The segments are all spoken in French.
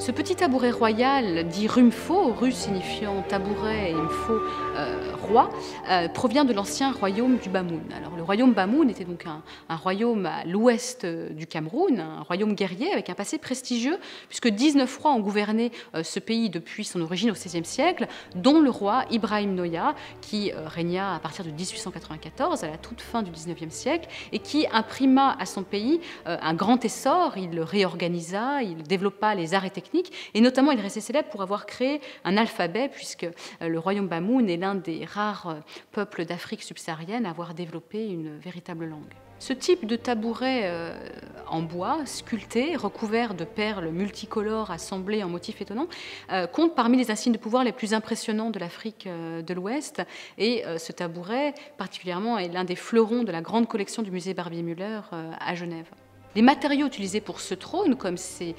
Ce petit tabouret royal, dit rumfo, ru signifiant tabouret et mfo, roi, provient de l'ancien royaume du Bamoun. Alors, le royaume Bamoun était donc un royaume à l'ouest du Cameroun, un royaume guerrier avec un passé prestigieux, puisque 19 rois ont gouverné ce pays depuis son origine au XVIe siècle, dont le roi Ibrahim Noya, qui régna à partir de 1894, à la toute fin du XIXe siècle, et qui imprima à son pays un grand essor. Il le réorganisa, il développa les arts et techniques, et notamment il restait célèbre pour avoir créé un alphabet, puisque le royaume Bamoun est l'un des rares peuples d'Afrique subsaharienne à avoir développé une véritable langue. Ce type de tabouret en bois, sculpté, recouvert de perles multicolores assemblées en motifs étonnants, compte parmi les insignes de pouvoir les plus impressionnants de l'Afrique de l'Ouest. Et ce tabouret, particulièrement, est l'un des fleurons de la grande collection du musée Barbier-Muller à Genève. Les matériaux utilisés pour ce trône, comme ces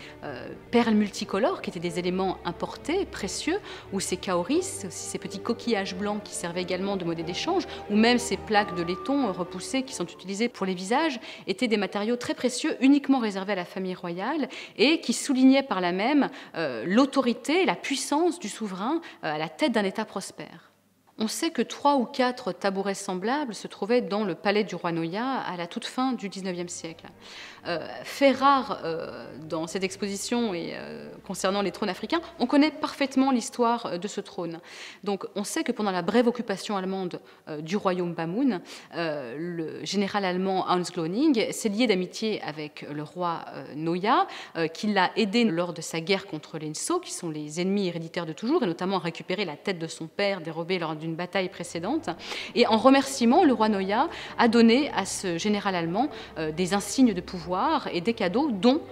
perles multicolores, qui étaient des éléments importés, précieux, ou ces cauris, ces petits coquillages blancs qui servaient également de monnaie d'échange, ou même ces plaques de laiton repoussées qui sont utilisées pour les visages, étaient des matériaux très précieux, uniquement réservés à la famille royale, et qui soulignaient par là même l'autorité, la puissance du souverain à la tête d'un État prospère. On sait que 3 ou 4 tabourets semblables se trouvaient dans le palais du roi Noya à la toute fin du XIXe siècle. Fait rare dans cette exposition et concernant les trônes africains, on connaît parfaitement l'histoire de ce trône. Donc on sait que pendant la brève occupation allemande du royaume Bamoun, le général allemand Hans Glöning s'est lié d'amitié avec le roi Noya, qui l'a aidé lors de sa guerre contre les Nso, qui sont les ennemis héréditaires de toujours, et notamment à récupérer la tête de son père dérobée lors d'une bataille précédente. Et en remerciement, le roi Noya a donné à ce général allemand des insignes de pouvoir et des cadeaux, dont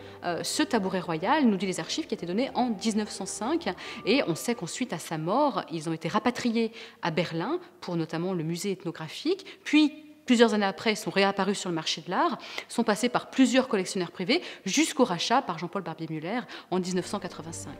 ce tabouret royal, nous dit les archives, qui a été donné en 1905. Et on sait qu'ensuite, à sa mort, ils ont été rapatriés à Berlin pour notamment le musée ethnographique, puis plusieurs années après, ils sont réapparus sur le marché de l'art, sont passés par plusieurs collectionneurs privés jusqu'au rachat par Jean-Paul Barbier-Muller en 1985.